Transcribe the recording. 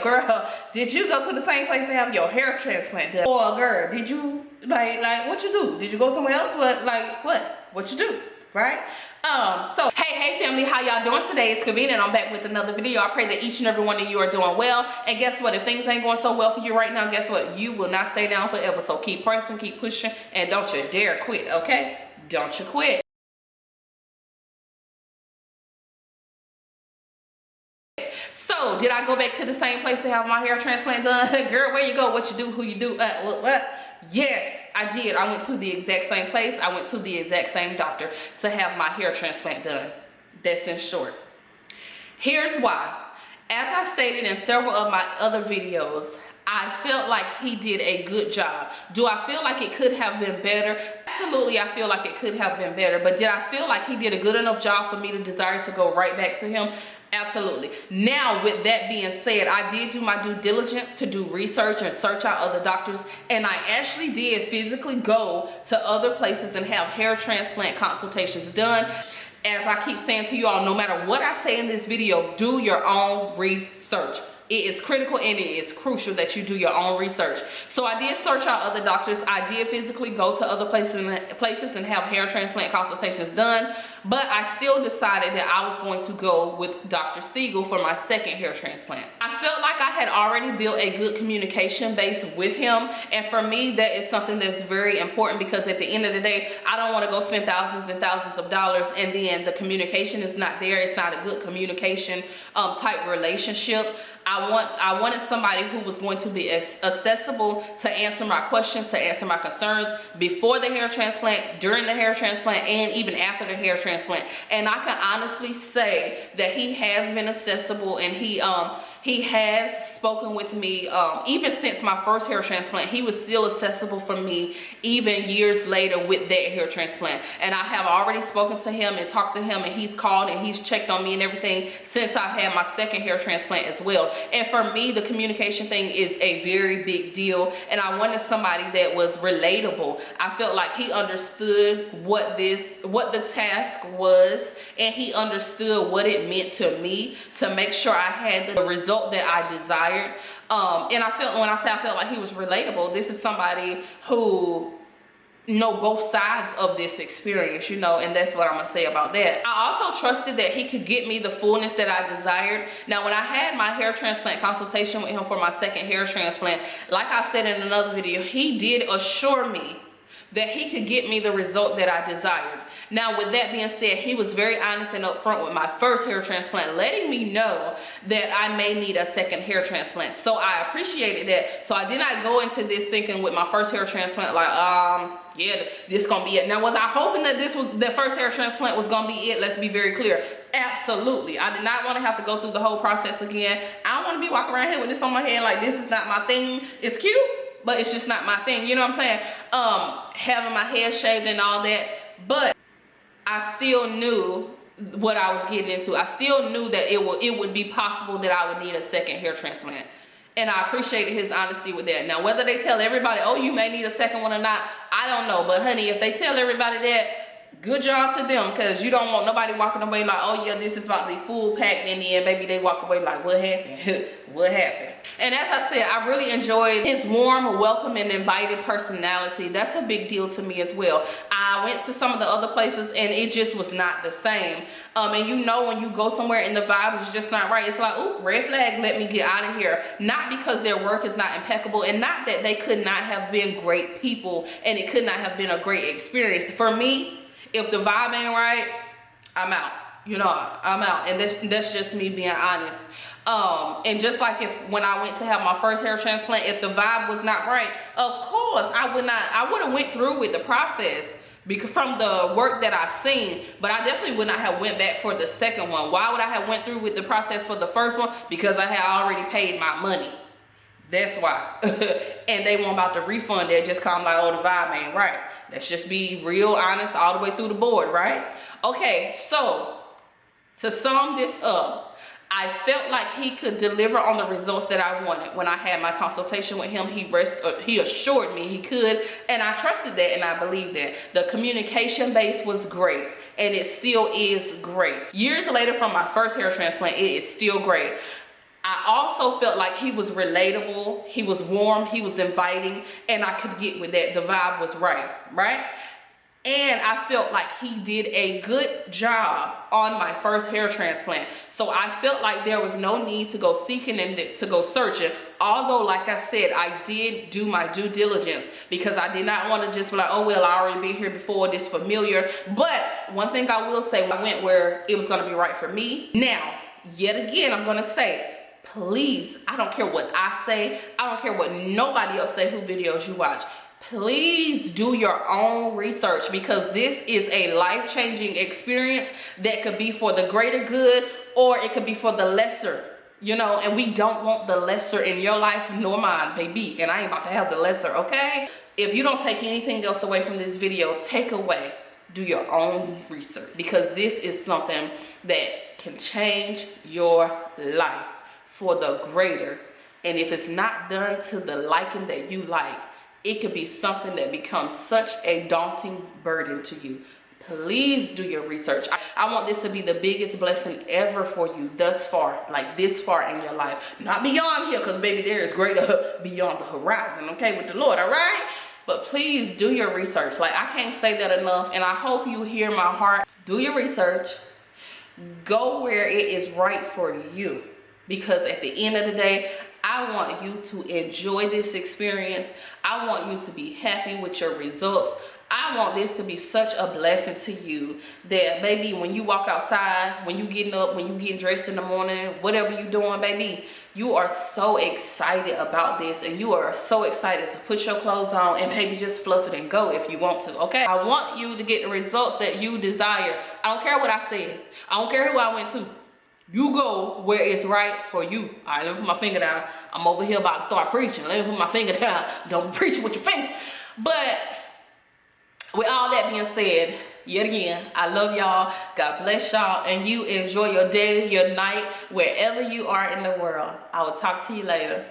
Girl, did you go to the same place to have your hair transplant done? Or girl, did you like what you do? Did you go somewhere else? What you do? Right? So hey family, how y'all doing today? It's Kavina and I'm back with another video. I pray that each and every one of you are doing well. And guess what? If things ain't going so well for you right now, guess what? You will not stay down forever. So keep pressing, keep pushing, and don't you dare quit, okay? Don't you quit. So, did I go back to the same place to have my hair transplant done? Girl, where you go? What you do? Who you do? What? Yes, I did. I went to the exact same place. I went to the exact same doctor to have my hair transplant done. That's in short. Here's why. As I stated in several of my other videos, I felt like he did a good job. Do I feel like it could have been better? Absolutely, I feel like it could have been better. But did I feel like he did a good enough job for me to desire to go right back to him? Absolutely. Now, with that being said, I did do my due diligence to do research and search out other doctors, and I actually did physically go to other places and have hair transplant consultations done. As I keep saying to you all, no matter what I say in this video, do your own research. It is critical and it is crucial that you do your own research. So I did search out other doctors. I did physically go to other places and have hair transplant consultations done. But I still decided that I was going to go with Dr. Siegel for my second hair transplant. I felt like I had already built a good communication base with him. And for me, that is something that's very important, because at the end of the day, I don't want to go spend thousands and thousands of dollars and then the communication is not there. It's not a good communication type relationship. I wanted somebody who was going to be accessible to answer my questions, to answer my concerns before the hair transplant, during the hair transplant, and even after the hair transplant. And I can honestly say that he has been accessible, and he has spoken with me even since my first hair transplant. He was still accessible for me even years later with that hair transplant. And I have already spoken to him and talked to him, and he's called and he's checked on me and everything since I've had my second hair transplant as well. And for me, the communication thing is a very big deal, and I wanted somebody that was relatable. I felt like he understood what the task was, and he understood what it meant to me to make sure I had the result that I desired. And I felt, when I say I felt like he was relatable, this is somebody who know both sides of this experience, you know, and that's what I'm gonna say about that. I also trusted that he could get me the fullness that I desired. Now, when I had my hair transplant consultation with him for my second hair transplant, like I said in another video, he did assure me that he could get me the result that I desired. Now, with that being said, he was very honest and upfront with my first hair transplant, letting me know that I may need a second hair transplant. So I appreciated that. So I did not go into this thinking with my first hair transplant like, yeah, this gonna be it. Now, was I hoping that the first hair transplant was gonna be it? Let's be very clear. Absolutely. I did not want to have to go through the whole process again. I don't want to be walking around here with this on my head like this is not my thing. It's cute, but it's just not my thing. You know what I'm saying? Having my hair shaved and all that. But I still knew what I was getting into. I still knew that it would be possible that I would need a second hair transplant. And I appreciated his honesty with that. Now, whether they tell everybody, oh, you may need a second one or not, I don't know. But honey, if they tell everybody that, good job to them, because you don't want nobody walking away like, oh yeah, this is about to be full packed, and then baby they walk away like, what happened? What happened? And as I said, I really enjoyed his warm, welcome, and inviting personality. That's a big deal to me as well. I went to some of the other places and it just was not the same. And you know, when you go somewhere and the vibe is just not right, it's like, ooh, red flag, let me get out of here. Not because their work is not impeccable, and not that they could not have been great people and it could not have been a great experience. For me, if the vibe ain't right, I'm out. You know, I'm out. And that's just me being honest. And just like when I went to have my first hair transplant, if the vibe was not right, of course I would have went through with the process because from the work that I've seen, but I definitely would not have went back for the second one. Why would I have went through with the process for the first one? Because I had already paid my money. That's why. And they weren't about to refund that just cause I'm like, oh, the vibe ain't right. Let's just be real honest all the way through the board, right? Okay, so to sum this up, I felt like he could deliver on the results that I wanted. When I had my consultation with him, he assured me he could, and I trusted that and I believed that. The communication base was great, and it still is great. Years later from my first hair transplant, it is still great. I also felt like he was relatable, he was warm, he was inviting, and I could get with that. The vibe was right, right? And I felt like he did a good job on my first hair transplant. So I felt like there was no need to go seeking and to go searching. Although, like I said, I did do my due diligence because I did not want to just be like, oh, well, I already been here before, this familiar. But one thing I will say, I went where it was going to be right for me. Now, yet again, I'm going to say, please, I don't care what I say. I don't care what nobody else say who videos you watch. Please do your own research because this is a life-changing experience that could be for the greater good or it could be for the lesser, you know, and we don't want the lesser in your life nor mine, baby, and I ain't about to have the lesser, okay? If you don't take anything else away from this video, take away, do your own research because this is something that can change your life for the greater. And if it's not done to the liking that you like, it could be something that becomes such a daunting burden to you. Please do your research. I want this to be the biggest blessing ever for you thus far, like this far in your life. Not beyond here, because baby, there is greater beyond the horizon, okay, with the Lord, all right? But please do your research. Like, I can't say that enough, and I hope you hear my heart. Do your research. Go where it is right for you. Because at the end of the day, I want you to enjoy this experience. I want you to be happy with your results. I want this to be such a blessing to you that baby, when you walk outside, when you getting up, when you getting dressed in the morning, whatever you doing, baby, you are so excited about this and you are so excited to put your clothes on and maybe just fluff it and go if you want to, okay? I want you to get the results that you desire. I don't care what I said. I don't care who I went to. You go where it's right for you. All right, let me put my finger down. I'm over here about to start preaching. Let me put my finger down. Don't preach with your finger. But with all that being said, yet again, I love y'all. God bless y'all. And you enjoy your day, your night, wherever you are in the world. I will talk to you later.